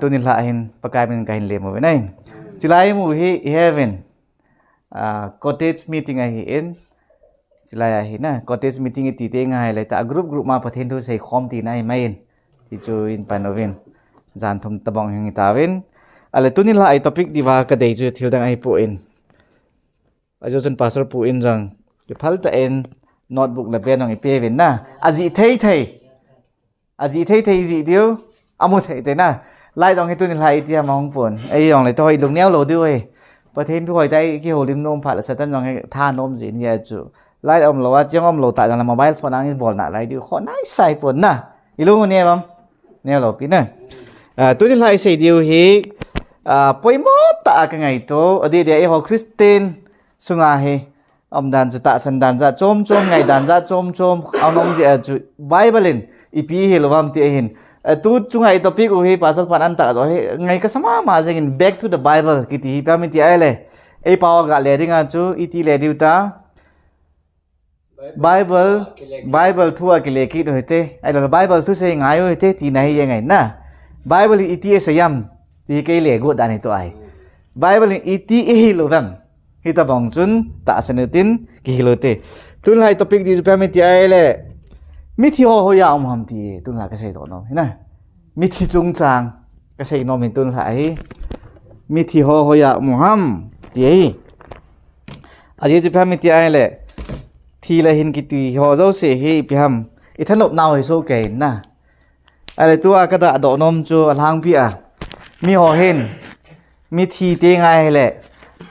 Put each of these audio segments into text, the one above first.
tu ni lain pakai min kain lemo benai cilai mu hi heaven cottage meeting hi in cilai hi na cottage meeting ti te ngai lai ta group ma pathen thu sei khom ti nai main ti chu in panovin zan thum tabong hi tawin ale tu ni lai topic diwa ka dei chu thil dang ai pu in ajo chen pastor pu in jang ke phal ta en notebook la pen ong pe vin na aji thei ji dio amu thei te na lai dong tu ni lai ti mong pon ai dong lai toi lung neo lo dioi pathen thu hoi dai ki holim nom phat la satan jong tha nom ji ni chu lai om lo wa chiang om lo ta jang la mobile phone ang bol na lai dio kho nai sai pon na ilu ne bam ne lo pi na tu ni lai sei dio hi poimo ta ka ngai to adi de e ho christian sunga he dan chu ta san dan za chom ngai dan za chom ang nom ji chu bible in ipi he lo bam ti hin tu chungai topic hi pasal pan an ta do he ngai ka sama ma jeng back to the bible ki ti pa mi ti ai le e pawa ga le dinga chu iti le diu ta bible thu a ki le ki do hete ai lo bible thu se ngai ho hete ti nai ye ngai na bible iti e sayam ti ke le go dan to ai bible iti e lo bam hi ta bong chun ta sanutin ki hilote tun lai topic di pa mi ti ai le mi thi ho ya ham ti tun la ka sei do no na mi thi chung chang ka sei no min tun lai mi thi ho ya ham ti ai aje ji pa mi ti ai le thi la hin ki ti ho zo se hi pi ham i than lop naw hi so ke na ale tu a ka da do nom chu lang pi a mi ho hin mi thi te ngai le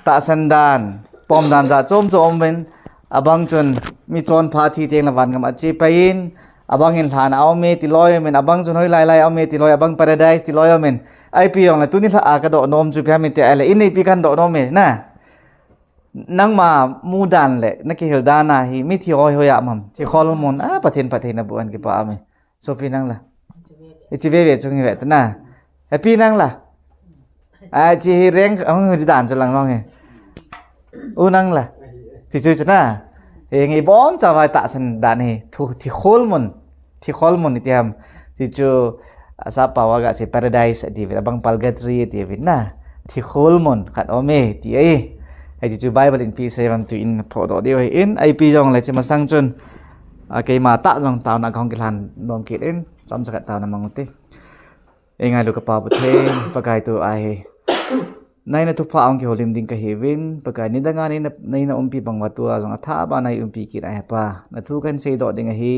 ta san dan pom dan za chom ben abang chun mi chon pha thi teng la wan gam a chi pain abang hin than aw me ti loi men abang chun hoi lai aw me ti loi abang paradise ti loi men ai pi yong la tu ni la a ka do nom chu pha mi te ale in nei pi kan do nom me na nang ma mu dan le na ki hil dana hi mi thi hoi hoya mam thi khol mon a pathen na buan ki pa ame so pi nang la chi ve chung ve ta na happy nang la chi reng ông người đàn cho lằng ngon u năng là thì chơi cho na ngày bón cho vài tạ sân đàn này thì khol mon thì tiêm thì cho sa pawa gak si paradise di abang palgatri di na thì khol mon khat ome thì ai ai chu bible in peace vam tu in pho do dio in ai pi jong le chima sang chun cái mà tạ jong tao na khong ki lan nom ki in chom sa tao na manguti ngai lu ka pa bu the pakai tu ai nai na tu pha ang ki holim ding ka hevin pakai ni danga ni nai na umpi bang watu azong atha ba nai umpi ki ai pa na thu kan sei do ding hi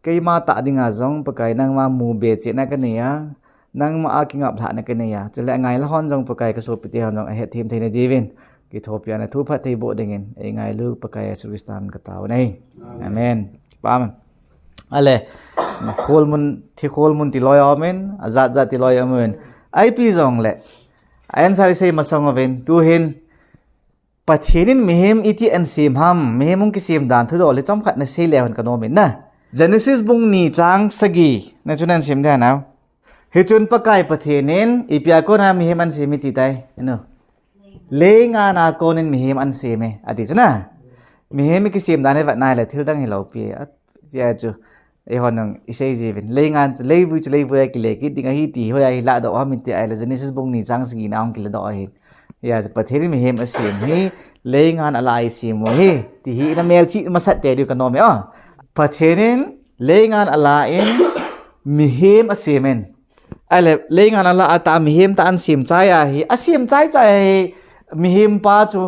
kai ma ta ding azong pakai nang ma mu be che na ka ne ya nang ma a ki ngap tha na ka ne ya chele ngai la hon jong pakai ka so piti hon jong a he thim thein divin ki thopia na thu pha thei bo ding in ai ngai lu pakai service tam ka taw nei amen pam ale khol mun ti loy amen azat ti loy amen ai pi jong le ayan sari say masang oven tuhin pathenin mehem iti an sim ham mehemung ki sim dan thu do le chom khat na sei lehon kanomen na genesis bung ni chang sagi na chunan sim da naw he chun pakai pathenin ipya ko na mehem an sim ti tai no le nga na konin mehem an sim e adi chuna mehem ki sim dan ne va nai le thil dang hi lo pi ja chu e honang isei jevin lengan leivu ki leki dinga hi ti hoya hi la do amin ti ai la genesis bung ni chang sgi naung ki la do hi ya patheri mi hem asim hi lengan ala sim mo hi ti hi na mel chi masat te du kanom ya patherin lengan ala in mi hem asimen ale lengan ala ata mi hem ta an sim chai a hi asim chai mi hem pa chu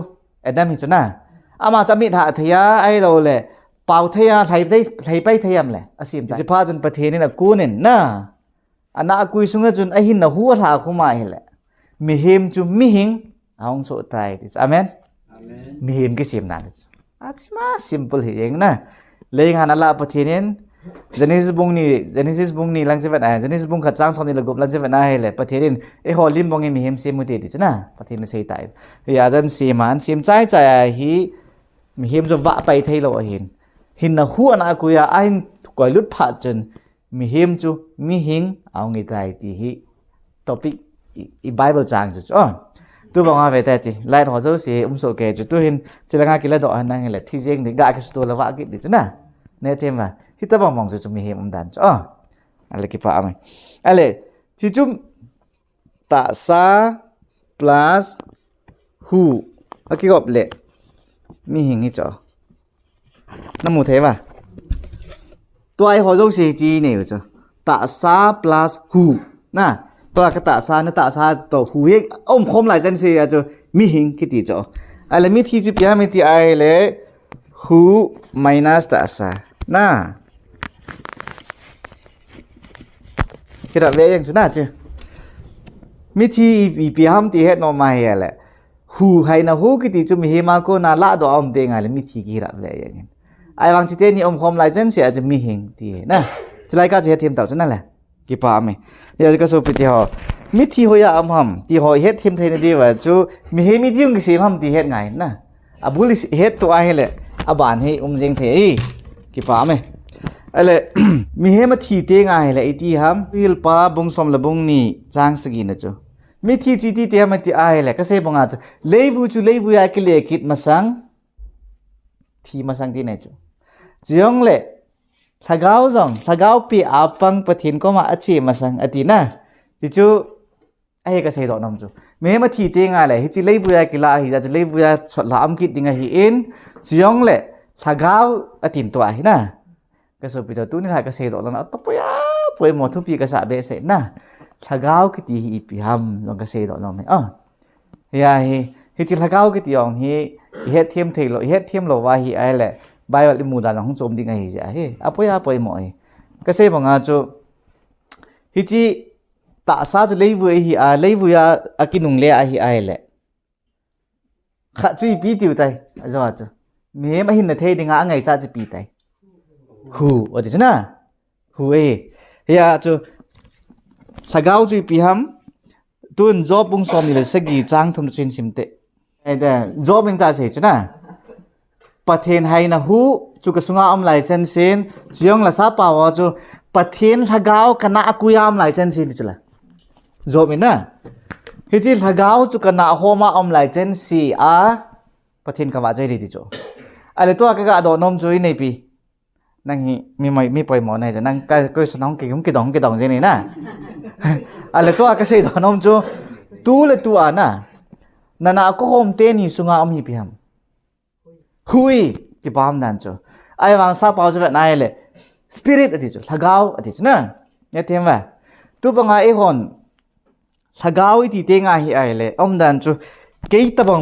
adam hi chuna ama chami tha thaya ai lo le pau thaya thai pai thayam le asim ta pha jun pathenin a kunin na ana akui sunga jun a hin na hu tha khuma hi le mi hem chu mi hing aung so tai this amen mi hem ki sim na achma simple hi yeng na lengan ala pathenin genesis bung ni lang sevat a genesis bung kha chang som ni lagop lang sevat na hi le pathenin e holim bong mi hem sim mu te ti chuna pathin sei tai ya jan siman sim chai hi mi hem jo wa pai thei lo hin na hu ana kuya ain koi lut pha chen mi hem chu mi hing aw ngi tai ti hi topic i bible chang chu tu bang ave ta chi lai ho zo si so ke chu tu hin chilanga ki la do nang le thi jeng ni ga ki sto la wa ki di chu na ne tem ma hi ta bang mong chu mi hem dan chu ale ki pa ame ale ที่จุ่มตาซา plus หูอะกี่กบเละมีหิงนี่จ่อน้ำมูเทป่ะตัวไอ้หัวจงเสียจีเนี่ยจ่อตาซา plus หูน่ะตัวกระตาซาเนี่ยตาซาตัวหูเอกอมคมหลายจันเสียจ่อมีหิงกี่ตีจ่ออะไรมีที่จุดยังมีที่ไอ้เลยหู minus ตาซาน่ะคิดว่าเวยังจุดน่าจ่อมีที่อีพีห้ามที่เฮ็ดนอมาเฮียแหละหูให้นะหูกี่ตีจุมีเฮมาโกนาละดออมเตงอะไรมีที่กี่ระเวยังไงไอ้บางทีเตนี่อมคอมไลเจนเสียจะมีหิงที่นะจะไล่ก็จะเฮ็ดทีมเต่าจุนั่นแหละกี่ปาไม่อยากจะสู้ไปที่หอมีที่หัวยาอมหอมที่หอเฮ็ดทีมไทยนี่ดีว่าจูมีเฮมีที่ยุ่งกี่สิห้ามที่เฮ็ดไงนะอาบุลิเฮ็ดตัวไอ้แหละอาบานให้เจงเทกี่ปาไม่อะไรมีเฮมาที่เตงไงแหละไอ้ที่ห้ามวิลปาบุงสมละบุงนี่จางสกินนะจูมีที่จีที่เตะมันที่ไอ้แหละก็เสพงอาจจะเลวูจูเลวูอยากเลี้ยคิดมาสังที่มาสังที่ไหนจูจงเล่ถ้าเกาจังถ้าเกาปีอาปังปะทินก็มาอาชีพมาสังอดีนะที่จูไอ้ก็เสดอกน้ำจูมีมาที่เตะไงแหละที่จีเลวูอยากกินละที่จะเลวูอยากสดละอมคิดยังไงฮิอินจงเล่ถ้าเกาอดีนตัวไอ้นะก็สุดปีตัวตู้นี่ถ้าก็เสดอกแล้วนะต้องไปไปหมดทุกปีก็สาเบสนะถ้าเกาคิดที่อีพีฮัมลองก็เสดอกน้องไหมเฮียที่ถ้าเกาคิดที่องเฮ็ดเทียมเทโลเฮ็ดเทียมโลว่าฮีไอแหละใบว่าลิมูดาน้องโจมดีไงเฮียอาป่วยหมอยก็เสบอกงาจูฮิจิตาซาจูเลวูฮีเลวูยาอากินุงเลอาฮีไอแหละข้าจุยปีติวไตอาจารย์จูเมื่อมาหินเทดิงาไงจ้าจะปีไตหูว่าดิฉันนะหูเฮียจูถ้าเกาจุยปีฮัมตุนจอบบุ้งสอมนี่เลยสกีจางทำจุนสิมเตไอ้เด้จอบยังตาเสียจุนะประเทศไทยนะฮูจุกสุงาอมไลเซนซินจยองละซาปาวจูประเทศถ้าเกาคณะกุยามไลเซนซินจุละจอบนะฮิจิถ้าเกาจุคณะโฮมาอมไลเซนซีประเทศกว่าใจดีที่จูอะไรตัวก็อดอนมจุยในปีนั่งมีปล่อยหมอในจะนั่งก็สนองกี่ดองเจนี่นะอะไรตัวก็เสียดอนมจูตู้เลยตัวนะนั่นก็โฮมเตนี่สุงาอมฮิพิฮัมหุยที่ปามนั่นจูไอ้บางซาปาวจะแบบไหนเลยสปิริตอดีจูถ้าเกาอดีจูนะเนี่ยเทียมว่าตัวบางไอ้คนถ้าเกาอีที่เตงไอ้เลยอมนั่นจูเกี่ยตะบง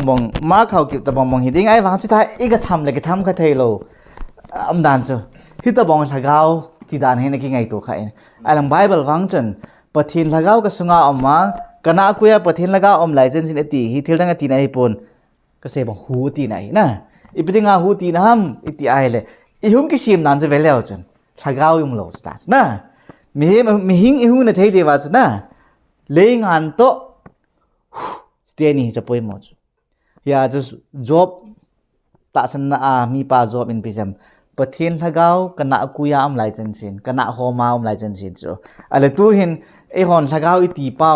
มาเขาเกี่ยตะบงฮิตไอ้บางสุดท้ายอีกทำเลยก็ทำก็เทโลอมนั่นจูฮิตาบองถ้าเกาที่ด่านให้นักกินไงตัวใครไอ้หลังไบเบิลฟังจนปะทินถ้าเกาก็สุงาอมมากันนักคุยปะทินถ้าเกาอมไลเซนสินตีฮิตเทลตั้งตีไหนปนก็เสบอกหูตีไหนนะอีเป็นงาหูตีน้ำอีตีไอเลยอีหุ่นกิชิมนั่นจะเวลแล้วจนถ้าเกายุ่งโลจุดนั้นนะมีหิงอีหุ่นในเทดีว่าจุดนะเลี้ยงอันโตสเตนี่จะป่วยหมดอยากจะ job ตัดสินมีป่า job in PCMปะเทนถ้าเกากันนักกุยามไลเซนซินกันนักโฮมาอมไลเซนซินจูอะไรตัวเห็นไอ้หอนถ้าเกาอีตีเป้า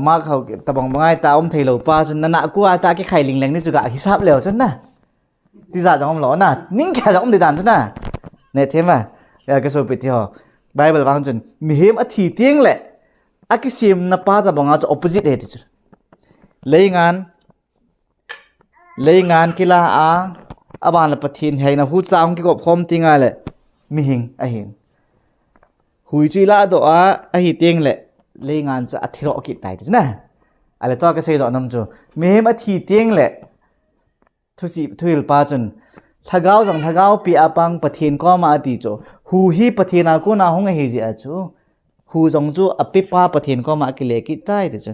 มาเขาตะบองบางไอ้ตาอมเทโลป้าจนนักกุยตาแค่ไข่ลิงแรงนี่จุกะฮิซับแล้วจนนะที่จะอมหล่อนะนิ่งแค่จะอมเดือดจนนะเนี่ยเทมว่าอยากจะสู้ไปที่หอไบเบิลฟังจนมีเหมอธิเตียงแหละอากิซิมนับป้าตะบองอาจจะ opposite เหตุจุเลยงานกีฬาอาบานละปะทินให้นะหูจางกี่กบคมติงอะไรมีหิงไอเห็นหุยจุยละดอกไอหิเตียงแหละเลยงานจะอธิรอกิตไตจ้ะนะอะไรตัวก็ใช้ดอกน้ำจูเมมอธิเตียงแหละทุยลปาจนถ้าเกาจังถ้าเกาปีอาปังปะทินก็มาอดีจูหูฮีปะทินากูน่าหงเฮจิอาจูหูจังจูอภิปาปะทินก็มากิเลกิตไตจ้ะ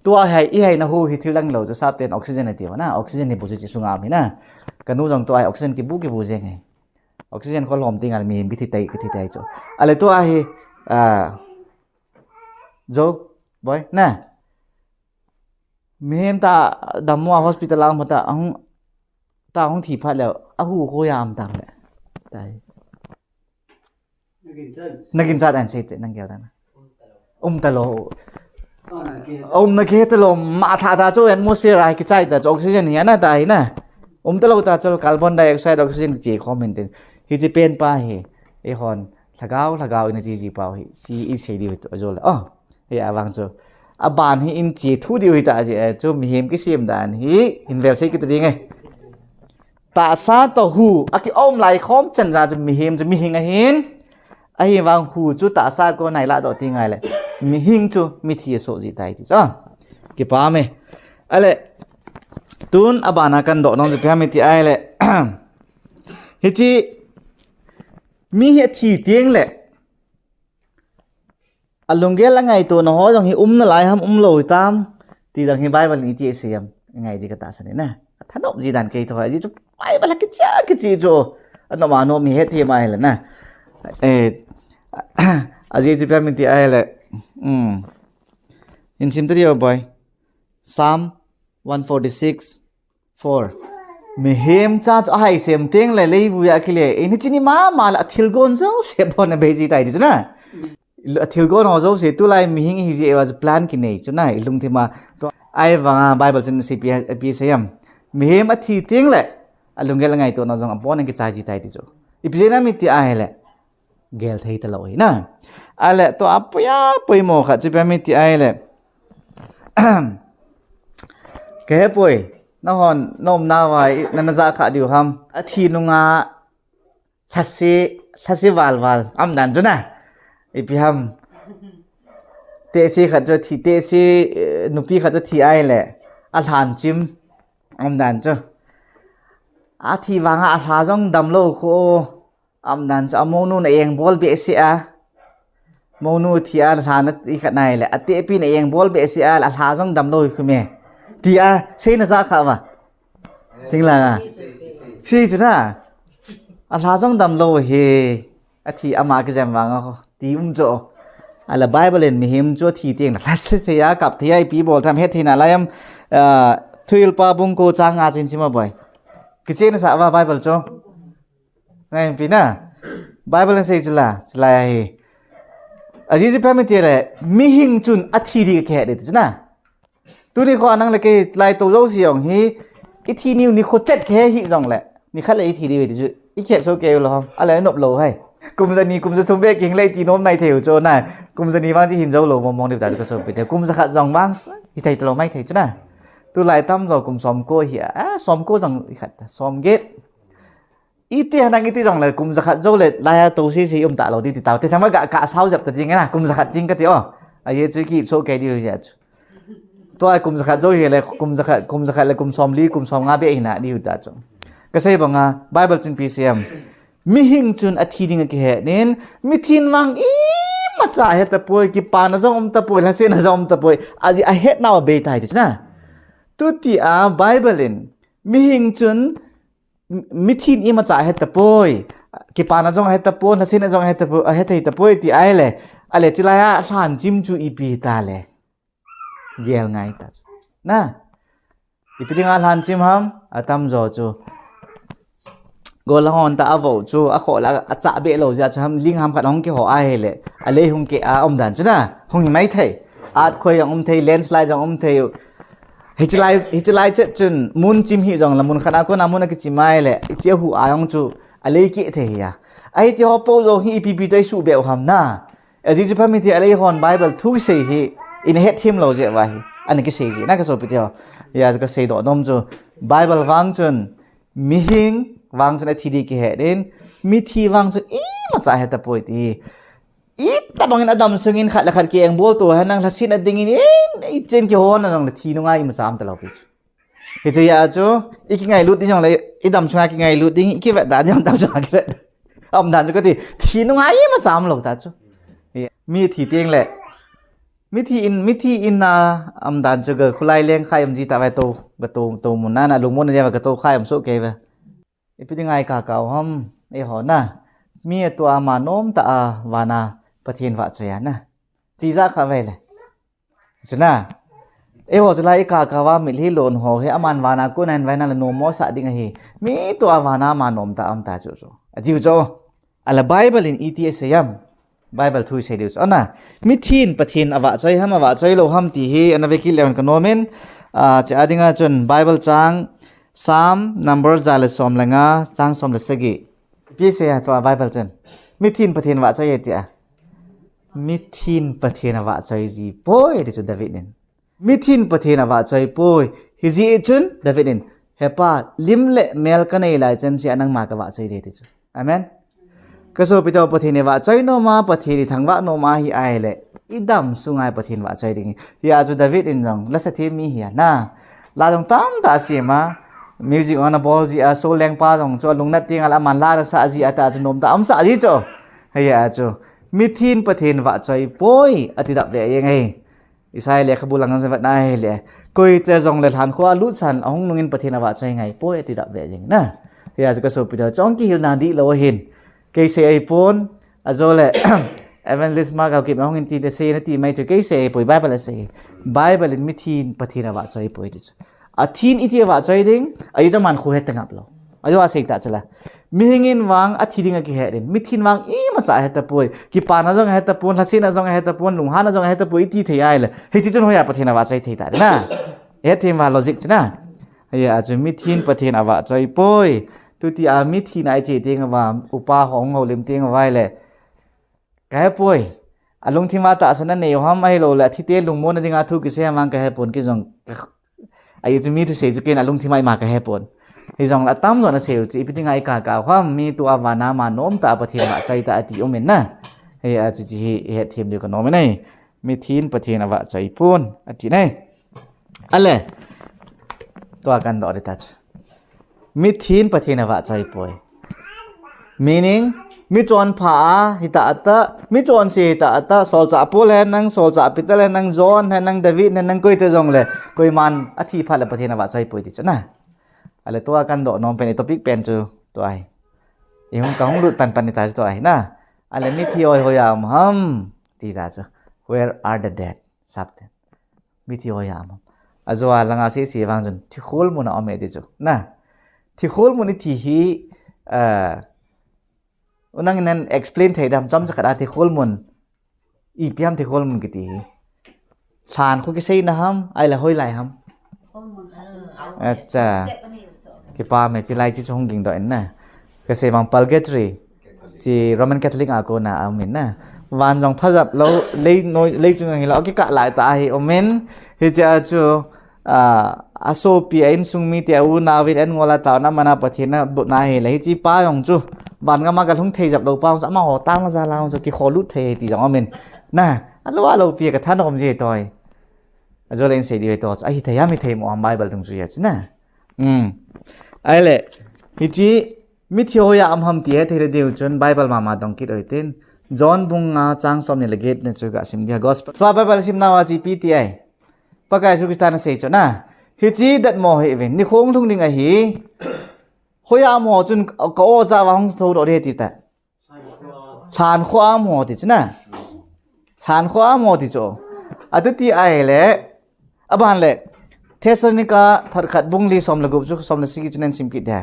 ตัวให้นะหูฮิทิลังเราจะทราบเต็นออกซิเจนในตัวนะออกซิเจนในบุจิสุงามนี่นะกันนู้นจังตัวออกซิเจนกี่บุเจไงออกซิเจนเขาหลอมติงอะไรมีกิที่ไตจ้ะอะไรตัวโจบอยนะมีมตาดำมัวฮอสพิทอลมาตาห้องที่พัดแล้วหูโคยามตามแหละตายนักกินจัดอันเสร็จนั่งเกี่ยวกันตะโลนักเก็ตตะโลมาท่าโจแอตมอสเฟียร์ไอ้กิจใจแต่ออกซิเจนเนี่ยนะตายนะตะโลตาโจคาร์บอนไดออกไซด์ออกซิเจนจีคอมเมนต์ฮิจิเป็นป้าเฮไอฮอนถ้าเกาอินทีจีป้าเฮจีอีเฉยดีวิตัวโจเลย เฮียวังจูอบานฮีอินจีทูดิวฮิตาจีจูมีหิมกิซิมดานฮีอินเวลซีกิตดีไงตาซาโตหูอากิอมไหลคอมจันจาจะมีหิมจะมีหิงหินไอ้วังหูจูตาซาก็ไหนละดอติไงเลยมีหิงจูมีที่โซจิตายที่จ้ากี่ป้าไหมอะไรตุนอบานากันดอกน้องจะพยายามที่ไอ้เลยฮิจิมีเหตุที่เตียงแหละอารมณ์เกล้าไงตัวน้อยจังฮีน่ะหลายห้ามลอยตามที่จังฮีไบเบิลนี่ที่เสียมไงดีก็ตาสนิทนะท่านอบจีดันเกยตัวจีจูไบเบิลก็จ้าก็จีจูอันนั้นมาโนมีเหตุที่มาให้เลยนะอาจีจะพยายามที่ไอ้เลยอินซิมตัวเดียวบ่อยPsalm 146:4มีเฮมจ้าจะให้เสียมเตียงเลยบุยาคิเลนี่จีนี่มาละทิลกอนเจ้าเสียบอนเบจิตายดิจ้ะนะทิลกอนเอาเจ้าเสียตุไลมีหิงฮิจิเอวาจะ plan กินเองจ้ะนะลุงที่มาตัวไอ้วังไบเบิลสินสิปีเสียมมีเฮมที่เตียงเลยลุงเกล้าไงตัวน้องอัปปอนก็จ่ายจิตายดิจ้ะอีพีนั้นมีที่ไอ้เลยเกลที่ตลอดนะอะไรตัวอัปปะยาปอยโมกจะเป็นมีที่ไอ้เลยแค่ป่วยน้องน้อมน้าไว้นั่นจะขาดอยู่ครับอาทิตย์นึงทัศน์วัลอันนั้นจ้ะนะอีพี่ฮัมเตะขัดจะที่เตะนุปีขัดจะที่ไอ้แหละอาหารจิมอันนั้นจ้ะอาทิตย์วางอาหารจงดำโลกโคอันนั้นจะโมนูนเองบอลเบสเอโมนูที่อาหารนั่นอีขัดไหนแหละเตะปีนเองบอลเบสเออาหารจงดำโลกคือเมที่เซนจะข้าวะถึงแล้วสิจุดน่ะอาลาจงดำโลเฮที่อามาก็จะมาก็ที่จ่ออาลาไบเบิลมีหิมจ่อที่เตียงลัสเทียกับที่ไอพีบอลทำเหตุที่นั่นแล้วยังทุยลปาบุงโกจางอาจินชิมาบ่อยกิจเนี่ยสาวไบเบิลจ่อนั่นปีน่ะไบเบิลเสียจุลาเฮอาจิจะเป็นที่อะไรมีหิงจุนอาทิตย์ที่แค่เด็ดจุดน่ะตัวนี้เขาอันนั้นเลยก็ไล่ตัวเจ้าเสียงฮีอีทีนิวนี่เขาเจ็ดแค่ฮีจังแหละนี่ขั้นเลยอีทีเดียวดิจุอีแค่โชว์เกลหรออะไรนบโลให้กุมจะนี่กุมจะทุ่มเบกิงเลยตีโน้มไม่เถียวโจน่ะกุมจะนี่บางที่หินเจ้าโลมองเดี๋ยวแต่ก็โชว์ไปเดี๋ยวกุมจะขัดจังบ้างอีไทยตลอดไม่เถียวจ้ะนะตัวไล่ตั้มเรากุมซ้อมโก้เหี้ยซ้อมโก้จังอีขัดซ้อมเกตอีเตี้ยนั่งอีเตี้ยจังเลยกุมจะขัดเจ้าเลยไล่ตัวซีตาเราดิติตาแต่ทำว่ากะเศร้าจับแต่จริงไงนะกุมจะขัดจริงก็ตีอ๋อไอ้เจ้ากี้โชว์เกลดีเลยจ้ะตัวไอ้กุมสกัดโจเฮเลยกุมสกัดเลยกุมซอมลีกุมซอมงาเบอินะดีอยู่ตาจงก็ใช่บังอ่ะไบเบิลจุนพีซีเอ็มมีหิงจุนอาทิตย์นึงก็เหตุนี้มีทีนวังอีมาจ่ายเหตุตะปุยกี่ปานะจงตะปุยแล้วเสียนะจงตะปุยอาจจะเหตุน่าเบยตายจ้ะนะตัวที่ไบเบิลินมีหิงจุนมีทีนอีมาจ่ายเหตุตะปุยกี่ปานะจงเหตุตะปุยแล้วเสียนะจงเหตุตะปุยที่ไอ้เลยอะไรที่ไรอ่ะหลานจิมจูอีปีตาเลยเยี่ยงไงตาจูนะอีพีที่งานหันจิมฮัมอาตามโจจูกอลฮอนตาอโวจูอาขอละอาจ่าเบลโลจะจูฮัมลิงฮัมขัดห้องเกี่ยวไอเลยอะไรห้องเกี่ยอมดันจูนะห้องหิมะไทยอาคอยยังอมไทยเลนส์ไลด์ยังอมไทยฮิจไลเจจุนมุนจิมฮิจังละมุนขนาดก็นามุนกิจิไม่เลยเจ้าหัวอายังจูอะไรเกี่ยเทียไอที่ฮอปโปโจฮีอีพีได้สูบเบลฮัมนะไอจิจูพามิที่อะไรฮอนไบเบิลทุกสิ่งฮีอินเหตุทีมเราเจ้าไว้อันนี้ก็เสียจีน่าก็สบไปเดียวยาก็เสียดอกน้ำจูไบเบิลวังจนมีหิงวังจนไอทีดีกี่เหตุนมีทีวังจนอีมาจ่ายเหตุป่วยทีอีแต่บางอย่างอดัมซึ่งอินขัดและขัดเกียงบัวตัวให้นั่งทัศน์ดิ่งอินอีเจนกี่หัวนั่งเลยทีนุ่งไงมาจามตลอดไปจูเหตุยาจูอีกไงลุดดิ่งอย่างไรอีดำช่วยกี่ไงลุดดิ่งอีกแบบด่าอย่างดำช่วยกี่แบบอมด่านจูก็ทีนุ่งไงมาจามหลอกตาจูมีทีเตียงแหละมิธีอินอัมดันจะเกิดคุไลเลี้ยงใครอัมจีตาไปโตกระโตมุนนั่นลุงมุนเนี่ยกระโตใครอัมโซเกย์ไปไอ้เป็นยังไงกะเก่าฮัมไอ้หอน่ะมีตัวอามาโนมตาวานาประเทศวัดเสียนะตีจ้าข้าไปเลยจุน่ะไอ้หัวจะไล่กะว่ามิลฮิโลนหัวเฮอามันวานากูนันไว้นั่นละโนมอสะดิ่งเฮมีตัววานามาโนมตาอัมตาโจโจอธิวโจอัลไบเบิลอิน ETS ยัมไบเบิลทูเซดิวส์อันน่ะมิทีนปะทินอวะใจฮัมอวะใจโลฮัมตีเฮอันนั้นเวกิเลวันกันโนเมนจะอดิ่งจนไบเบิลจัง3 number จาเลสอมละงาจังสอมละสกีพี่เสียตัวไบเบิลจนมิทีนปะทินอวะใจเตีย มิทินประเทศวะใจจีป่วยที่จุดดาวิดนินมิทินประเทศวะใจป่วยฮิจีจุนดาวิดนินเฮป้าลิมเล่เมลกันในหลายจันทร์เสียนังมากวะใจเดียที่จุดอาเมนก็สู้ไปต่อประเทศวะใจโนมาประเทศที่ทั้งวะโนมาฮิไอเล่อีดำสุงไอประเทศวะใจดิ่งฮิอาจุดดาวิดนินจงและสถิมีฮิอานะลาดงตามตาเสียมามิวสิกออนบอลจีอาโซแรงป้าจงจวนลงนัดเตียงอัลมันลาดสะจีอาตาจุนมตาอัมสะจีจ่อฮิอาจุมิทินประเทศวะใจป่วยอธิดับเดียยังไงอิสราเอลขบุลังกันสวัสดิ์นายเลยกุยเตจงเลยทานขวาลุสันเอาห้องนุ่งประเทศวะใจไงป่วยอธิดับเดียยังนะฮิอาจุก็สู้ไปต่อจงกิฮิลนาดีโลหินเกยเซไอปนอาโจเลยเอเวนลิสมาเขาเก็บห้องอินทีเดเซนตีไม่จะเกยเซป่วยไบเบิลเซไบเบิลมิทินประเทศวะใจป่วยดิอาทินอิที่ว่าใจดิ่งอายุจะมันคุยตั้งอับเราอายุอาศัยตัดจะละมีเงินวางอาทิตย์งกี่เหตุมิทินวางอีมันจะเหตุป่วยกี่ปานาจงเหตุป่วยฮัสซินาจงเหตุป่วยลุงฮานาจงเหตุป่วยที่ที่ยายเลยเฮ้ยที่จนหัวประเทศว่าใจที่ตัดนะเหตุที่ว่าลอจิกนะเฮ้ยอาจจะมิทินประเทศว่าใจป่วยตัวที่อามิทินไอเจติงว่าอุปาของเราเลี้ยงติงไว้เลยแก่ป่วยอารมณ์ที่มาตัดสนั่นเนี่ยห้ามไม่รู้แหละที่เตี้ยลุงโมนั่นที่งาทุกข์เสียมันแก่ป่วยกี่จงอายุจะมีตัวเสียจุกันอารมณ์ที่ไม่มาแก่ป่วยที่จงละตั้มส่วนนั้นเสียจุดอีพิธีงานการว่าความมีตัววานามาโน้มตาประเทศว่าใจตาอติโอเมนนะเฮ้ยอาจจะเหตุทีมเดียวกันโน้มไม่มีทีนประเทศว่าใจป่วยอติไหนอะไรตัวกันต่อได้ทัชมีทีนประเทศว่าใจป่วย meaning มีจวนผาหิตาอัตตะมีจวนเสียหิตาอัตตะโซลจ่าปูเลนังโซลจ่าปิตเลนังจอนนังเดวิดนังกุยเตจงเลยกุยมันอธิพัลประเทศว่าใจป่วยดิจ้ะนะอะไรตัวกันโดน้องเป็นท็อปิกเป็นจูตัวไอ้ยังคงหลุดปันนิตาตัวไอ้นะอะไรมีที่โอยามฮัมที่ตาจ้ะ where are the dead สับเต็มมีที่โอยามอาจว่าลังอาศัยสีฟังจนที่คูลมุนเอาเมดิจูนะที่คูลมุนที่ฮีนั่งนั่น explain เทดำจำจะกระดาษที่คูลมุนอีพิมที่คูลมุนกี่ทีทานคุกกี้นะฮัมไอ้ละห้อยไหลฮัมอาจจะกี่ป้าเมจิไลจิชงกิ่งตัวเองนะก็เสบัง purgatory จี Roman Catholic อากูน่าเอาเมนนะวันจงทับเราเลยจุงอย่างนี้เรากี่กะหลายตาให้อเมนเฮจะจูอาโซปีอินซุงมีเตียวนาวินเอ็นงอลาตาวน้ำมันประเทศนะบุญนายเลยจีป้าจงจูวันก็มากระทุ่งเทจับเราป้าจะมาห่อตั้งมาซาลาจะกี่ขอลุดเทตีจงอเมนนะอันว่าเราเพียกับท่านอมเจตอยอาจจะเล่นเสียดีไปต่อไอ้ที่เทียไม่เทียมอันไบเบิลตรงจุดนี้นะไอ้เล่ฮิจิมิเทียอัมฮัมเทียเทเรเดียวจนไบเบิลมาต้องคิดเอาเต็นจอห์นบุงงาจังสมเนี่ยเลกิตเนี่ยจุดก็สิมเดียกอสปตัวไบเบิลสิมนาวาจีพีทีไอปากกาสุกิสตานเสียจนะฮิจิดัดโมเฮเวนนี่คงทุ่งดิ่งไอ้ฮีฮอยามหัวจนก็โอซาวังโทรเรียติแต่ทานความหัวติดนะทานความหัวติดจ่ออันที่ไอ้เล่อับฮันเล่เทสโลนิกาทัดขัดบุงลีสมลกุบจุกสมลสิกิจนันสิมกิดเดีย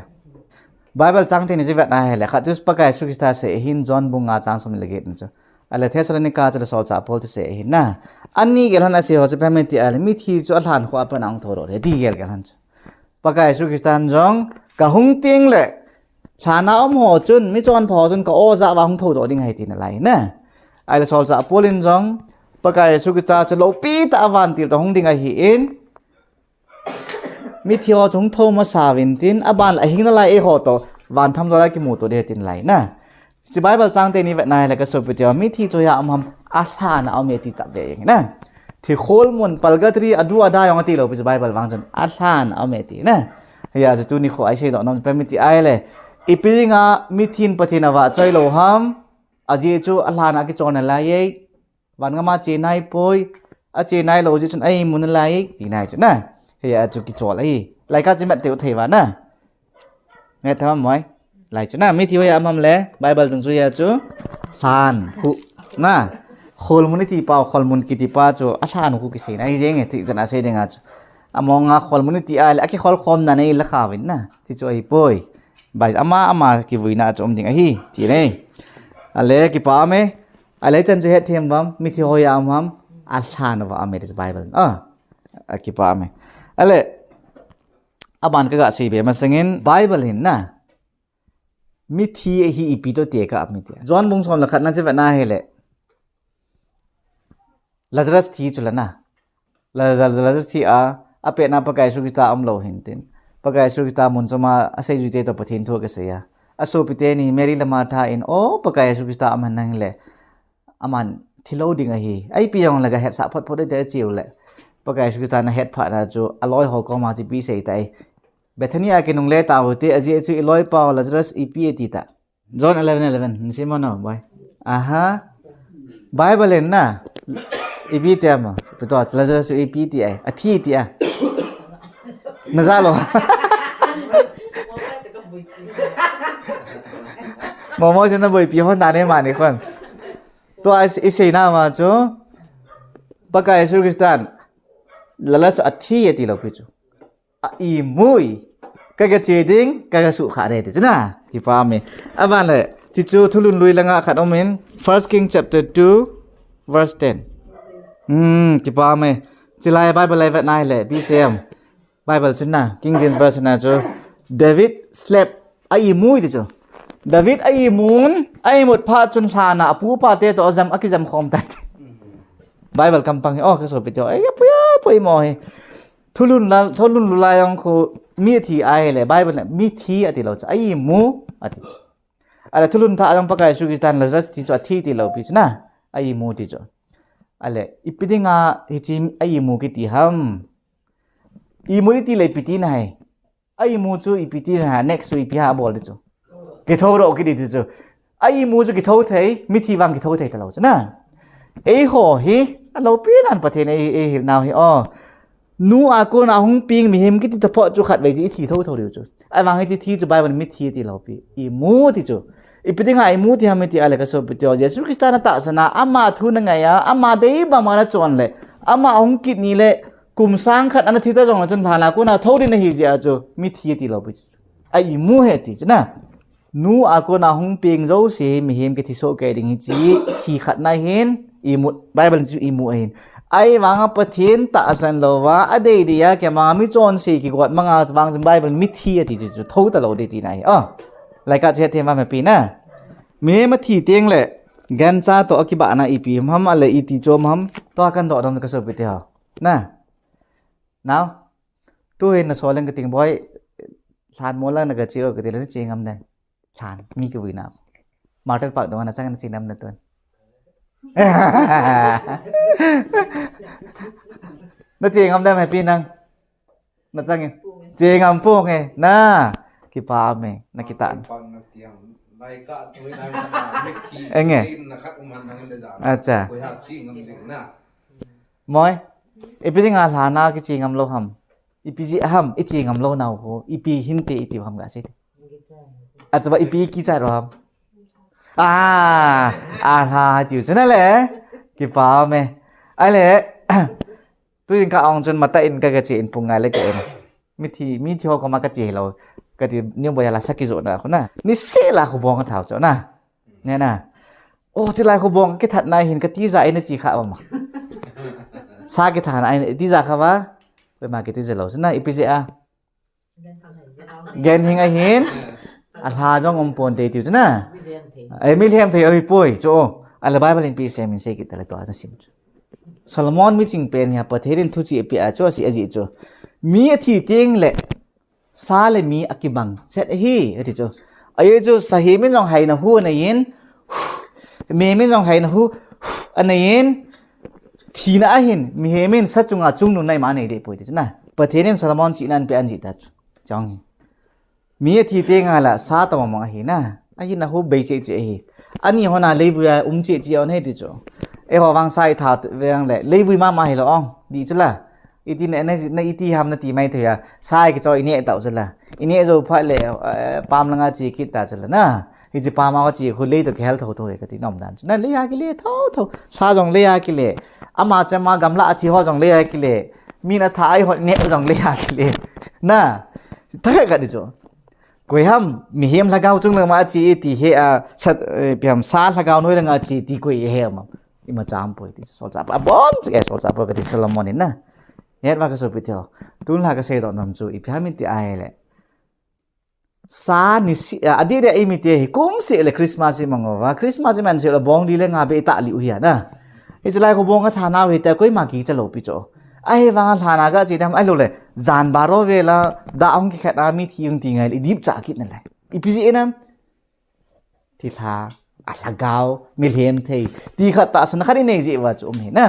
ไบเบิลจังที่นี่จะแบบไหนเล่ขัดจุดปากกาสุกิสตาเสียหินจอห์นบุงงาจังสมลกิจนั่นจ้ะอะไรเทสโลนิกาจะสอนจากพอลตุเสียหินนะอันนี้เกลันอาศัยว่าจะเป็นเมติอะไรมิที่จุดหลานขวาเป็นอังโทโรเรดีเกลันจ้ะปากกาสุกิสตานจงกะหงติงเล่ฐานะอมหัวจุนไม่จอนพอจุนก็โอซาวังโทโรดิ่งให้ตีนอะไรนะอะไรสอนจากพอลินจงปากกาสุกิสตาจะโลปีตาวันติดต่อหงดิ่งไอหินมิที่ว่าจงโทมาสาวินตินอาบันไอหิงนั่นไรเอโหโตวันทำตัวอะไรกิมูตัวเดียตินไรนะสิไบเบิลจังเตนี่แบบไหนแล้วก็สุดไปเดียวมิที่ตัวยาอัมฮัมอาลานะเอาเมติจับเดียงนะที่โคลมุนปัลกตรีอดูอดายองตีเราไปจะไบเบิลวางจนอาลานะเอาเมตินะเฮียจะตัวนี้ขอไอเชดอกน้องเป็นมิที่ไอเลยอีปีนี้งามิทินปฏินาวะใจโลฮัมอาเจจูอาลานะกิจอนอะไรวันก็มาเจนายป่วยอาเจนายโลจิจนไอมุนอะไรตีนายจุนะเฮียจุกิจอะไรรายการจะมาเตียวเทวานะเนี่ยทำไมหลายจุนะมิที่ว่าอัมเลยไบเบิลตรงจุยจูซานคุนะโคลมุนที่ป่าวโคลมุนกิติป่าจูอาซานคุกิสินะอีเจงที่จะน่าเสียดายจูมองงาโคลมุนที่อะไรakiโคลคอมนั่นเองละข้าวินนะที่จูไอป่วยใบอามากิวินาจูอมดิ่งไอฮีที่นี่อะไรกิป่าเมอะไรจันจูเฮตเทียมบัมมิที่ว่าอัมอาซานว่าอเมริกาไบเบิลกิป่าเมอะไรอาบันก็กะสีเบมาสังเกตไบเบิลเห็นนะมิที่ฮีอีพีตัวเตียกับมิที่จอห์นบุงสอนละขัดนั่นจะเป็นน่าเฮเลย Lazarus thi chulana Lazarus thi a pe na pakai sukita amlo hintin pakai sukita munchoma asai jute to pathin tho ka seya aso pite ni Mary lama tha in o pakai sukita aman nang le aman thilo ding a hi ai piong laga het sa phot phot de chiu le pakai sukita na het pha na chu aloi ho ko ma chi pi sei tai Bethania ke nung le ta hote aji chu aloi pa Lazarus ipi ti ta John 11:11 ni mo no boy aha Bible na ipi ti ama to Lazarus ipi ti ai a thi ti a na za lo Momo cho nó bởi vì hôm nay mà này con tôi sẽ nào mà chú bác cái sư Christian là số ati thì lâu chứ ai mui cái chế định cái sự khả đấy chứ na thì phải mình à bạn này chỉ chú thu lùn lùi là ngã khát ông mình First King chapter 2 verse 10 thì phải mình chỉ lại Bible lại vậy này lệ BCM Bible chứ na King James version na chú David slept ai mui thì chú David ai muốn ai một pha chun sa na pu pa te to azam akizam khom tai Bible kampang oh ka so pito ai pui mo he thulun la yang ko mi thi ai le Bible na mi thi ati lo cha ai mu ati ala thulun tha ang pakai su Kristan Lazarus ti cho thi ti lo pi na ai mu ti cho ale ipidinga hi chi ai mu ki ti ham I mu ti le piti nai ai mu chu ipiti na next week pia bol cho cái thâu độ cái gì thì chứ ai mua cho cái thâu thấy mi thi vang cái thâu thấy tao chứ na ấy hồ hi lâu biết anh bắt thế này nào hi nu à cô nào không ping mi hem cái thì tập cho khát về gì thì thâu điều chứ ai vang cái thi cho bài mình mi thi thì lâu biết ai mua thì chứ ai biết ngay mua thì ham thì ai cái số biết cho Jesus Christ na ta sana ama thu na ngay ama đấy ba mà nó chọn lệ ama ông kít ni lệ cùng sang khát anh thi ta trong là chân thà là cô nào thâu đi này hi gì à chứ mi thi thì lâu biết ai mua hết thì chứ na nu ako na hung ping zo si mi him ke thiso ke ding chi thi khat na hin imu Bible chu imu hin ai manga pathin ta asan lowa ade dia ke ma mi chon si ki got manga wang Bible mi thi ati chu tho ta lo de ti nai lai ka che them ma pi na me ma thi teng le gan cha to akiba na ipi ham ale iti chom ham to kan do dom ka so pi te ha na now tu hin na so leng ke ting boy san mo la na ga chi o ke te le chi ngam den Sàn, mi cái gì nào mà trật bạc đó là chắc là chỉ năm lần tuần nó chỉ ngắm đây mày pin năng nó chắc nghe chỉ ngắm phu nghe na cái pha mày na cái tàn anh nghe acha moi ipi nga lana cái chỉ ngắm lâu hầm ipi gì hầm ít chỉ ngắm lâu nào ho ipi hin te iti hầm gạ gì à cho ipi ki cha rồi ha tiểu cho nên là cái phá mẹ ai lẽ tôi cả ông chân mà tay in cái chuyện phùng ngày lấy cái mi thi họ có mà cái chuyện rồi cái thì nếu bây giờ là sắc cái rồi nào na ni sẽ là không bong cái thảo chỗ na nè nè ô chỉ là không bong cái thật này hình cái tí dài nó chỉ khá mà xa cái thằng này tí dài khá quá vậy mà cái tí dài lâu cho nên ipi gì gen hình ai hin ha trong ông pon te tiu na ai mi hem thei oi poi cho ala Bible in piece min se ki tala to ata sim Solomon mi ching pen ya patherin thu chi pi a cho si aji cho mi thi teng le sa le mi akibang set hi ati cho ai cho sahi min jong hai na hu na yin me min jong hai na hu anayin thi na hin mi he min sa chunga chung nu nai ma nei de poi de na patherin Solomon chi nan pe an ji ta chong mi thi te nga la sa ta ma hi na ai na hu be che che hi ani hona lebu ya che che on he ti cho e ho wang sai tha wang le lebu ma hi lo ong di chu la iti ne na iti ham na ti mai thya sai ke cho ine tau chu la ine zo pha le pam langa chi ki ta chu la na hi ji pa ma chi khu le to ke hel tho tho ke ti nom dan na le ya ki le tho sa jong le ya ki le ama cha ma gamla athi ho jong le ya ki le mi na tha ai ho ne jong le ya ki le na ta ka di cho quay ham mi hem lagao chung lang ma chi ti he sat piam sa lagao noi lang chi ti quay he ma ima cham poi ti sol cha pa bon che sol cha pa ka ti Solomon na net wa ka so pityo tun la ka se do nam chu I piam ti ai le sa ni si adi de ai mi te hi kum se le Christmas mangowa Christmas man se lo bong di le nga be ta li u hi na ไอ้จะไล่ขบวนก็ฐานะเวแต่ก็มากี่จะหลบไปจ่อไอ้วางฐานะก็จีทำไอ้รู้เลยจานบาร์โรเวลาดาวน์แค่อามีที่ยังที่ไงดิบจากกินนั่นแหละอีพีซีนั่นที่ท่าอัลกาวมิลเฮมเทย์ที่ขัดตาสนักขัดนี่จีว่าจ่อมีนะ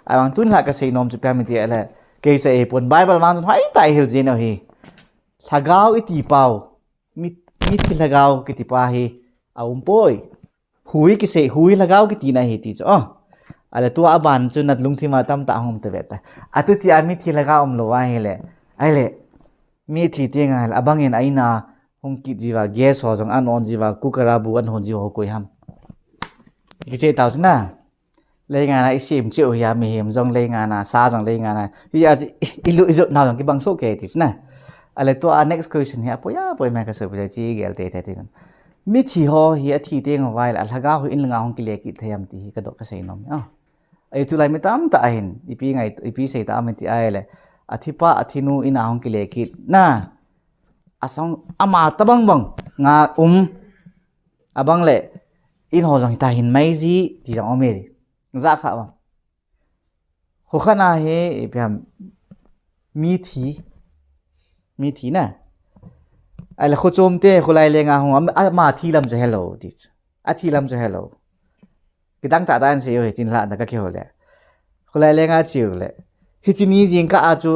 ไอ้วางตุนหลักก็เซนอมจุดเปลี่ยนที่อะไรเกี่ยเปนไบเบิลวันจนไอ้ตายเฮลเจนเอาเฮลักาวอิติปาวมิที่ลักาวกิติปาเฮเอาป่วยหุยกิเสหุยลักาวกิติน่าเฮติจ่ออะไรตัวอาบันจุนัดลุงที่มาตั้มตาหอมเตเวตอะตุที่อามิที่ละก้าอมโลวาเฮเลไอเล่มีที่เตียงไงอาบังเงินไอนาหงกิจีว่าเกสหัวจงอันนอนจีว่ากุกราบุอันหงจีว่ากุยฮัมกิเจตาวสินะเลยงานไอซิมเจียวยามีเฮมจงเลยงานซาจงเลยงานพี่อาจอิลุอิจุน่าจงกิบังโซเกติสนะอะไรตัว next question เฮียป่วยป่วยแม่ก็เสือไปจีเกลเตะเตะกันมีที่หอเฮียที่เตียงเอาไว้ละละก้าอินลงเอาหงกิเลกิเทียมที่กระดกกระเซนอมอ๋อไอ้ทุลัยไม่ตามตาเห็นอีพีไงอีพีเสยตามไม่ที่ไอ้เลยอธิปะอธินูอินาหงกิเลกิน่ะอาสองอามาตะบังบังงาอาบังเลยอินหัวจังตาเห็นไม่จีที่จังอเมริจ้าข้าวหัวขนาเฮเพียงมีทีน่ะไอ้ละคนโจมเตะคนไรเลงาหัวมาทีลำจะเฮลโลดิอาทีลำจะเฮลโลกิตั้งตาด้านเสียวเห็นจินละนักเกี่ยวเลยคนไรเลงอาจิวเลยฮิจินีจิงก็อาจู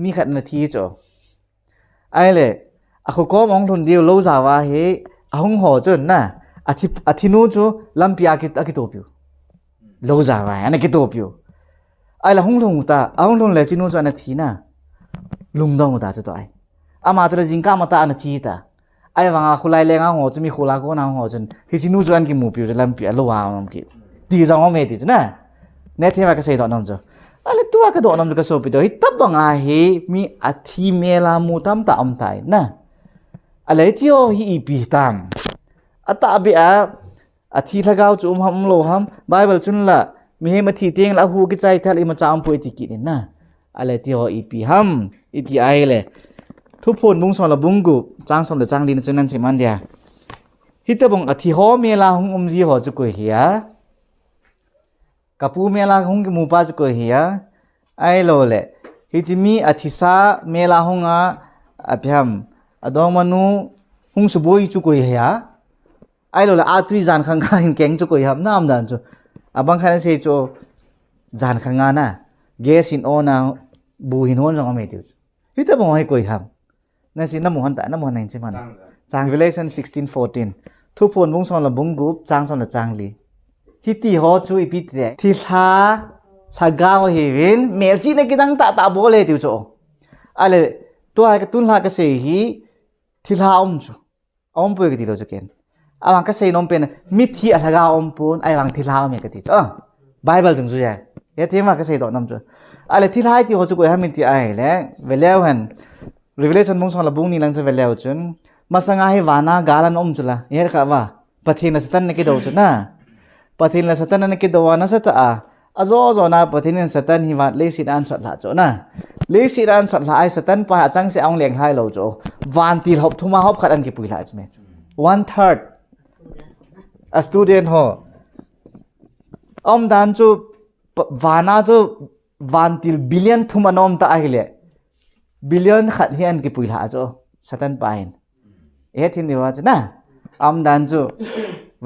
มีขัดนาทีจ่อไอ้เลยอะเขาก็มองทุนเดียวโลจาวาเฮอะหงหัวจนน่ะอาทินู้จูลำปีอากิโตปิวโลจาวาอันนี้กิโตปิวไอ้ละหงลงตาหงลงเลยจินู้จูอันนาทีน่ะลุงดองตาจะตัวไอ้อามาจะจิงก้ามาตาอันนาทีตาไอ้วางคนไรเลงาหัวจะมีคนละก็น่าหัวจนฮิจินู้จูอันกิมูปิวจะลำปีอโลวาอันกิดีจังว่าไม่ดีจ้ะนะเนี่ยที่ว่าก็เสียดอกน้ำจ้ะอะไรตัวก็ดอกน้ำจะก็สูบไปด้วยตับบังอาเฮมีอธิเมลามูตัมตาอมไทยนะอะไรที่โอฮีอีปีตัมอัตตาเบียอธิทะก้าวจุ่มหำโลหำไบเบิลจุนละมีให้มาทีเตียงละหูกิจใจทะเลมาจามพูดติกินนะอะไรที่โออีปีหำอีที่ไอเลยทุกคนบุ้งสอนละบุ้งกุจางสมละจางดินจนนั้นสิมันเดียฮิตบังอธิหอเมลาหงจีหอจุกุยเฮียกับผู้เมลาหงกิมูปาจุกุยเฮียไอโลเลฮิจิมีอธิสาเมลาหงอาพิมอดองมนูหงสบอยจุกุยเฮียไอโลเลอาตุยจานขังกาหินเก่งจุกุยฮับน้ำดันจูบังคันเสยจูจานขังงานะเกสินโอนาบูหินหอนจงอเมติวฮิตบังให้กุยฮับนั่นสิน้ำมันแต่น้ำมันไหนใช่ไหมจาง Revelation 16:14ทุกคนบุ้งสอนละบุ้งกุบจางสอนละจางลีฮิติฮอจูอีพิเตที่ลาก้าวเฮวินเมลจีนักกิดังตาโบเลยติวโจอะไรตัวไอ้กตุนลาก็เสียฮีที่ลาอมปุยก็ติดตัวจุกันอาวังก็เสียน้องเป็นมิธีอะไรก็อมปุนไอ้วังที่ลาไม่ก็ติดจ้ะไบเบิลถึงจุดยังเฮ้ยที่มาก็เสียตัวน้ำจุอะไรที่ลาที่ฮอจูก็ให้มิธีไอ้แล้วเวลาวัน Revelation บุ้งสอนละบุ้งนี่หลังจากเวลาจุนมาสังหารวานาการันจุละเฮ้ยข้าว่าปะเทนสตันนี่ก็ดูจุนะปะเทนสตันนี่ก็ดูว่าน่าสตาอานะปะเทนสตันฮิวัดเลสิดอันสดละจุนะเลสิดอันสดละไอสตันไปอาจังเสียองเลี้ยงให้เราจุวันที่หอบทุ่มมาหอบขัดอันกี่ปุยละจุเมต 1/3 a student ฮอมดันจุวานาจุวันที่บิลเลียนทุ่มมานอมตาไอเลยบิลเลียนขัดเฮียนกี่ปุยละจุสตันไปเอ๊ะที่นี่ว่าจุนะอมดันจุ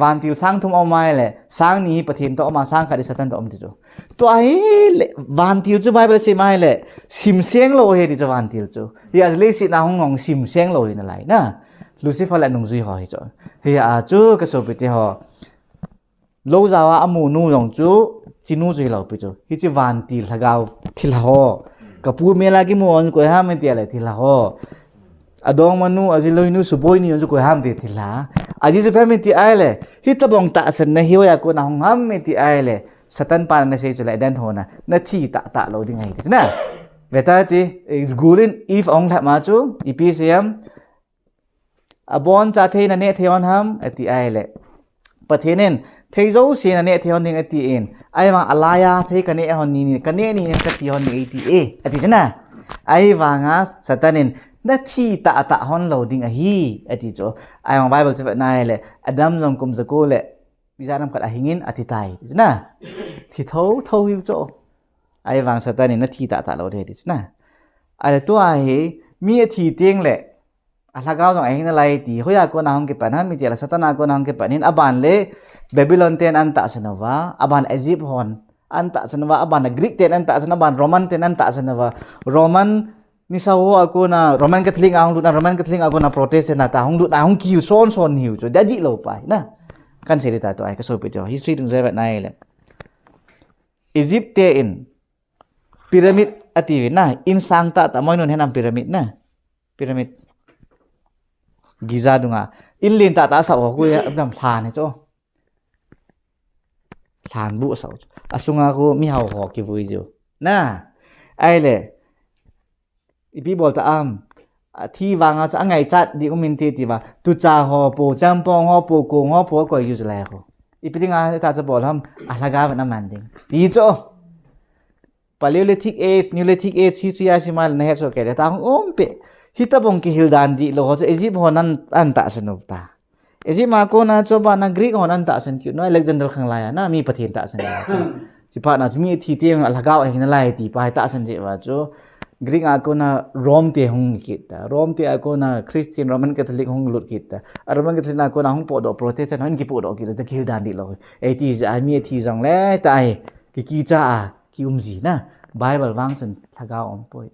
วันที่สร้างทุ่มเอาไม้เลยสร้างนี้ปะทิมตัวออกมาสร้างขัดสตันตัวอมติจูตัวไอ้วันที่จูไบเบิลเสียไม้เลยซิมเสียงโลเฮติจูวันที่จูเฮียเลยสิน้าหงซิมเสียงโลอยู่นั่นแหละนะลูซิเฟอร์และนุ่งจุยหอยจูเฮียจูก็สูบไปที่หอโลจาวาอมูนูยงจูจินูจุยเหล่าไปจูฮิจิวันที่ทะกาวที่ละหอกับผู้เมลากิมูอนก็ห้ามไม่เตียเลยที่ละหออดองมนูอาจิลอยนูสุบอยนี่ยังจะกูห้ามเดียทีละอาจิจะเพิ่มมีที่ไอเลยฮิตบงตาสันนะฮิวอยากกูน่าห้ามมีที่ไอเลยสตันปานนั่นเสียจุดเลยดันโหนะนาทีตาเราดิ้งไงทีนะเวทาที่อิสกูลินอีฟองทับมาจูอีพีเซียมอบอนจ่าเทนันเนเทียนห้ามที่ไอเลยประเทศนั้นเทโจเสียนันเนเทียนหนึ่งที่เอ็นไอวังอลายาเทกันเนฮอนนี่กันเนนี่กันที่ฮอนนี่ที่เอที่ชนะไอวังอ่ะสตันนั้นนาทีตาฮอนโหลดิ้งอะฮีอธิโจไอ้ของไบเบิลจะเป็นนายเลยอดัมจงกุมสกุลเลยวิจารณ์ขัดหิงินอธิไตนะที ที่เท่าหิวโจไอ้วางสตาร์นี่นาทีตาเราได้ดิสนะอะไรตัวไอ้มีทีเตียงแหละอะไรก็ต้องไอ้นั่นไรตีเขาอยากกูน่าห้องเก็บปนะมีที่อะไรสตาร์น่ากูน่าห้องเก็บปนินอบันเล่เบบิลอนเทนอันตะสนวะอบันอียิปต์ฮอนอันตะสนวะอบันกรีกเทนอันตะสนวะอบันโรมันเทนอันตะสนวะโรมันนี่สาวaku na Roman Catholic ang lut na Roman Catholic aku na Protestant na tahong lut ahong kiu son hiu so jadi lo pai na kan cerita tu ai ka so pito history tung zebat nai le Egypt te in pyramid ati na in sang ta moi non henam pyramid na pyramid Giza dunga in lin ta sa ko ya dam thlan he cho thlan bu sa asunga ko mi hau ho ki vui jo na ai le ipi bolta thi wanga cha ngai chat di ko min ti ti ba tu cha ho po cham pong ho po ko ho po ko yu la ko ipi tinga ta cha bol ham alaga na man ding ti cho paleolithic age neolithic age hi chia simal na he so ke ta om pe hita bong ki hildan di lo ho Egypt ho nan an ta sanup ta Egypt ma ko na cho ba na Greek ho nan ta san kyu no Alexander khang la ya na mi pathin ta san si pa na mi thi tiang alaga ai na lai ti pa ta san je wa cho Greek aku na Rome te hong kita Rome te aku na Christian Roman Catholic hong lut kita Roman Catholic aku na hong po do Protestant hong ki po do kita ki hildan di lo ai ti ja mi thi jong le tai ki cha ki umji na Bible wang chen thagao om poi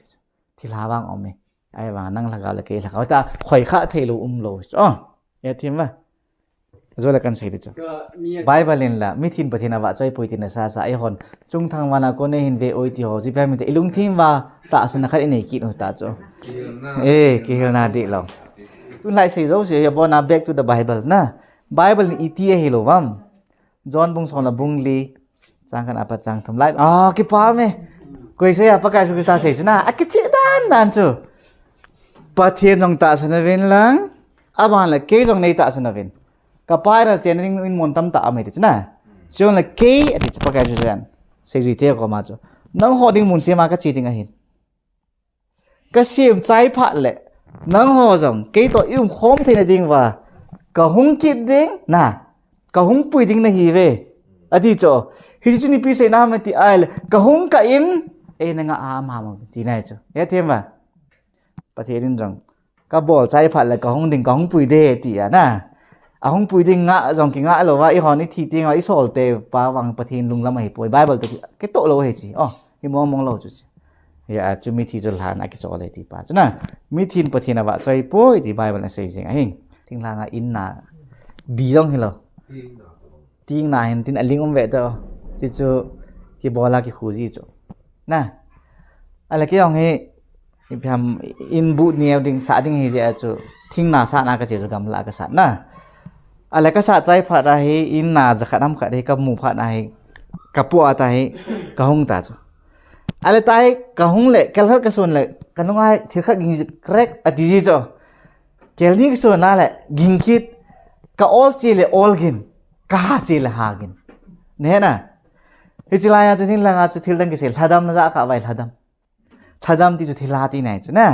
thi la wang om me ai wang nang thagao le ke thagao ta khoi kha thelo lo ya thim wa zo la kan sei de cho Bible len la mi thin pathina wa choi poi tin sa ai hon chung thang wana ko ne hin ve oi ti ho ji pa mi te ilung thim wa ta san khat nei ki no ta cho ki na di lo tu lai sei zo se ya bona back to the Bible na Bible ni iti he lo wam John bung son la bung li chang kan apa chang tham lai ki pa me koi se apa ka su ki ta sei na a ki che dan chu pathian jong ta san ven lang aban la ke jong nei ta san ven kapai ra chen ning in mon tam ta mai de na chon la ke ati pa ka ju jan sei ri te ko ma chu nang ho ding mun se ma ka chi ding a hin ka sim chai pha le nang ho jong ke to yum khom the na ding wa ka hung kit ding na ka hung pui ding na hi ve ati cho hi chu ni pi se na ma ti ai le ka hung ka in na nga a ma ma ti nai chu ya them wa pa the din jong ka bol chai pha le ka hung ding ka hung pui de ti a na ahong puiding nga jong ki nga lo wa I hon ni thi ting I sol te pa wang pathin lung lam ai poi Bible to ke to lo he chi hi mong lo chu chi ya chu mi thi jol han a ki chole ti pa chu na mi thin pathin wa choi poi ti Bible na sei jing a hin ting la nga in na bi jong hi lo ting na hin tin aling om ve to chi chu ki bola ki khu ji chu na ala ke yong he pham in bu niaw ding sa ding hi je chu thing na sa na ka che chu gam la ka sa naอะไรก็สะใจผัดอะไรอินนาจะขัดน้ำขัดให้กับหมูผัดอะไรกับปัวตายกระหงตาจ้ะอะไรตายกระหงเละแกลกระส่วนเละกันต้องไงที่ข้ากินแกรกอดีจีจ้ะแกลนี่กระส่วนนั่นแหละกินคิดกับออลจีเลยออลกินกับหาจีเลยหากินเนี่ยนะที่จีลายจะทิ้งหลังจะทิ้งดังกิเสลทัดดำนะจ๊ะข้าไว้ทัดดำที่จะทิ้งลาที่ไหนจ้ะนะ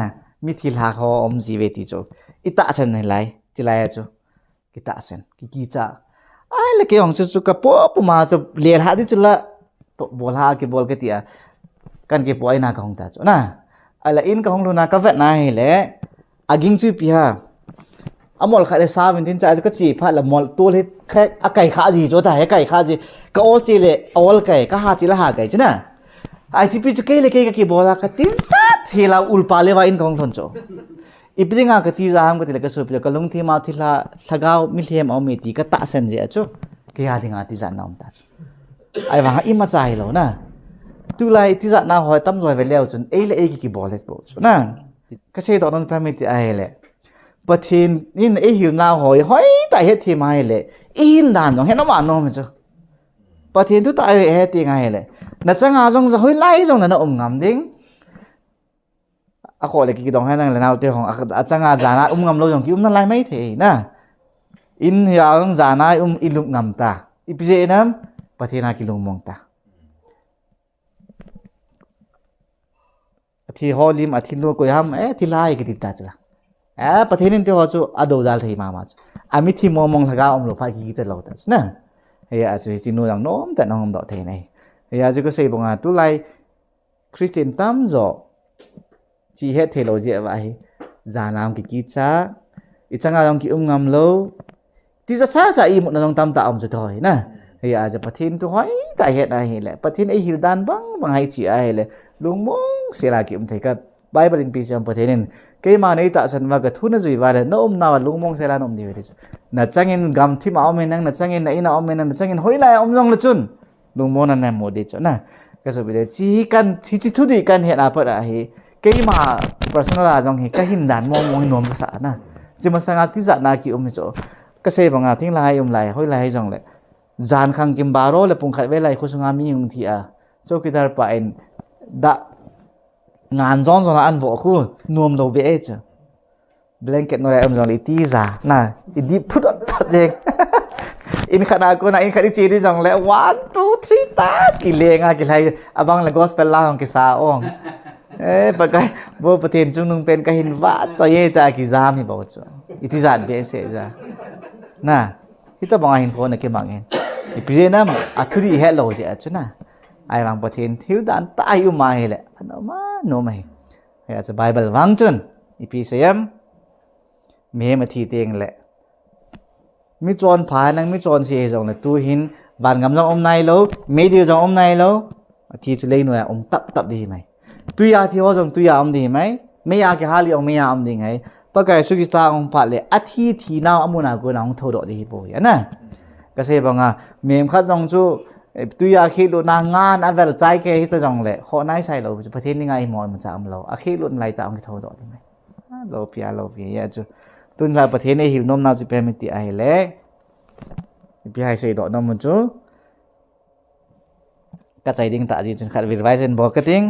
มีทิ้งลาเขาอมจีเวทีจ้ะอิตาฉันไหนไรจีลายจ้ะkita sen ki cha ai le ke ong chu ka po ma chu le ha di chu la to bol ha ki bol ke tia kan ke poi na ka hong ta chu na ala in ka hong lu na ka vet na he le aging chu pi ha amol kha le sa bin tin cha ka chi pha la mol to le khek a kai kha ji chu ta he kai kha ji ka ol chi le ol kai ka ha chi la ha kai chu na ai chi pi chu ke le ke ka ki bola ka ti sa thela ul pa le wa in ka hong thon chu ipinga ka ti jam ka tilaka so pila kalung thi ma thila thagao milhem au me ti ka ta san je chu ke ya dinga ti jan naum ta ai wa i ma chai lo na tu lai ti ja na hoi tam roi ve leo chun ei le ei ki bol le bo chu na ka sei do non family ti ai le pathin in ei hil na hoi ta he thi mai le in dan no he no ma no me chu pathin tu ta ai he ti ngai le na changa jong za hoi lai jong na om ngam ding ako le ki dong ha nang lanau te hong achanga jana ngam lo jong ki na lai mai the na in yang jana iluk ngam ta ipje nam pathina ki lung mong ta thi holim athin lo ko ham thi lai ki ta chla pathinin te ho chu ado dal thei ma chu ami thi mong laga om lo pha ki che lo ta na he a chu chi no yang nom ta nong do the nei ya ju ko sei bonga tu lai Christian tam zo chi het theology wa hi zanam ki cha ichanga long ki ngam lo ti sa sa I mo na long tam ta om zo thoi na ya ja pathin tu hoi ta het na hi le pathin ai hildan bang hai chi ai le lung mong sela ki thei ka Bible in piece pathin ke ma nei ta san wa ka thu na zui wa le no na lung mong sela nom ni we na changin gam thi ma om nang na changin na ina om na changin hoi lai om jong le chun lung mo na mo de cho na ka so bi de chi kan chi chi thu di kan het a pa da hi ke ma personal a jong hi ka hin dan mong nom sa na ji ma sanga ti za na ki cho ka se banga thing lai lai hoi lai jong le zan khang kim baro le pung khat ve lai khusunga mi ung thi a so ki dar pa en da ngan zon zon an bo khu nuam do be e cha blanket no am jong li ti za na I di put on that jeng in khana ko na in khadi chi di jong le 1 2 3 ta ki lenga ki lai abang la gospel la hong ki sa ong pa kai bo patin chung nung pen ka hin wa cho ye ta ki zam hi bo cho iti zan be se ja na ita bang hin ko na ke mang en ipje na a thuri hello je chu na ai bang patin thil dan ta yu ma he le no ma no mai ya cha Bible wang chun ipi sem me ma thi teng le mi chon pha nang mi chon se jong le tu hin ban ngam jong om nai lo me di jong om nai lo thi chu lei no ya om tap tap di mai tu ya thi ho jong tu ya om di mai me ya ke ha li ong me ya om di ngai pa kai su ki sta ong pha le a thi na amuna ko na ong tho do di bo ya na ka se banga mem kha jong chu tu ya khi lu na ngan a vel chai ke hi ta jong le kho nai sai lo pa the ni ngai mo ma cha am lo a khi lu lai ta ong tho do di mai lo pia ya chu tun la pa the ne hi nom na chu pe mi ti ai le pi hai sei do nom mu chu ka chai ding ta ji chun khat vir vai zen bo ka ting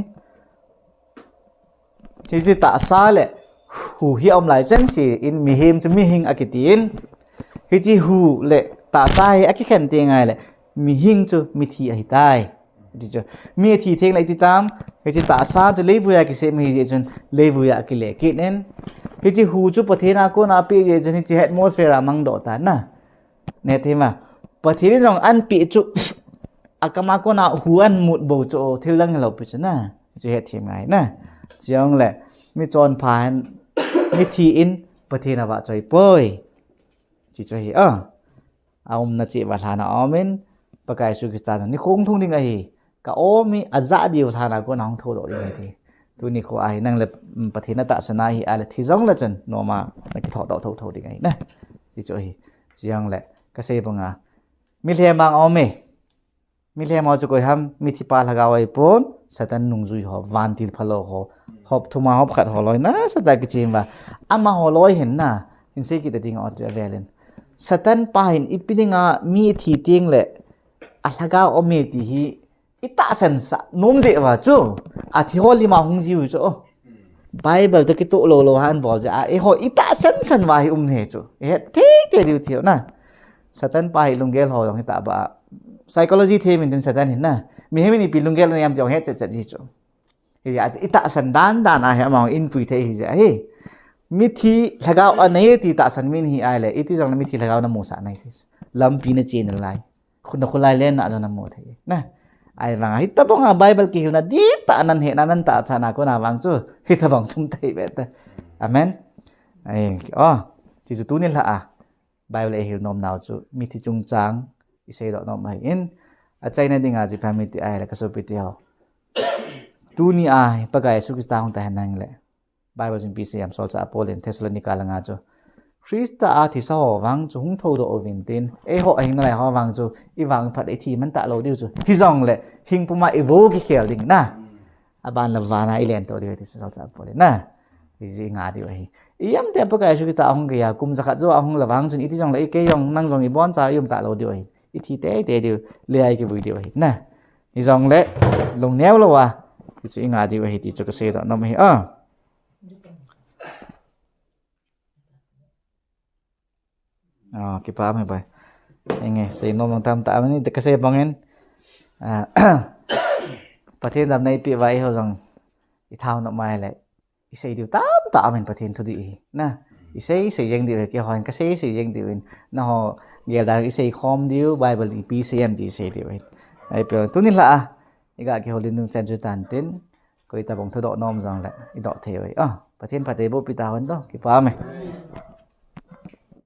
chi ta sa le hu hi om lai chang si in mi him chu mi hing akitin hi chi hu le ta sa hi aki khen ti ngai le mi hing chu mi thi ai tai ti chu mi thi theng lai ti tam hi chi ta sa chu le bu ya ki se mi ji chun le bu ya ki le ki nen hi chi hu chu pathe na ko na pe je chun hi chi atmosphere amang do ta na ne the ma pathe ni jong an pi chu akama ko na hu an mut bo chu thil lang lo pi chu na chi he thim ngai na chiang le mi chon phan mi thi in pathe na wa choi poi chi choi hi aum na chi wa tha na amen pakai su ki sta ni khong thung ding ai ka o mi aza diu tha na ko na hong tho do ri thi tu ni ko ai nang le pathe na ta sana hi ale thi jong la chen no ma na ki tho do tho ding ai na chi choi hi chiang le ka se banga mi le mang ome mi le ma chu ko ham mi thi pa lagawai pon satan nung zui ho van til phalo ho hop thuma hop khat ho loi na sata ki chim ba ama ho loi hen na in se ki ta ding out velen satan pa hin ipidinga mi thi ting le alaga ome ti hi ita san sa nom je wa chu a thi ho li ma hung jiu chu Bible ta ki to lo han bol ja e ho ita san wa hi he chu he te diu thiu na satan pa hi lungel ho yong ta ba psychology the min tin satan hin na mi he ni pi lungel na yam jong he cha ji chu hi ya ita san dan a he ma in pui the hi ja he mi thi lagao anei ti ta san min hi ai le iti jong na mi thi lagao na mo sa nai this lam pi na chen lai khun na khulai len na na mo the na ai wang hi ta bong Bible ki na di ta nan he nan ta chana ko na wang chu hi ta bong sum thei be ta amen ai chi chu tu ni la Bible e hil nom naw chu mi thi chung chang I sei do nom mai in a chai na dinga ji family ti ai la ka so pi ti ho tu ni ai pa ga su ki sta hong ta hanang le Bible jin pi se am sol cha Paul in Thessalonica la nga chu Krista a thi sa ho wang chu hung tho do ovin tin e ho a hing na lai ho wang chu I wang phat e thi man ta lo diu chu hi jong le hing puma e vo ki khel ding na aban la wana I len to diu ti sol cha Paul na hi ji nga diu hi yam te pa ga su ki ta hong ga ya kum za khat zo hong la wang chun I ti jong le ke yong nang jong I bon cha yum ta lo diu hi I thi te diu le ai ki vui diu hi na hi jong le long neo lo wa hi chu nga diu hi ti chu ka se do no hi kita paham ya Pak. Ini saya ngomong tam ini kasi bangin. Pathin dam nay pi vai ho jong I thao no mai le. Isai diu tam in pathin thu di. Na, isai jeng diu ke hon kasi jeng diu in. Na ho gel da isai khom diu Bible I pi sem di sei diu. Ai pe tu ni la iga ki holin nun sen ju tan tin ko ita bong thodo nom jong la i do the oi a pathian phate bo pita hon do ki pa me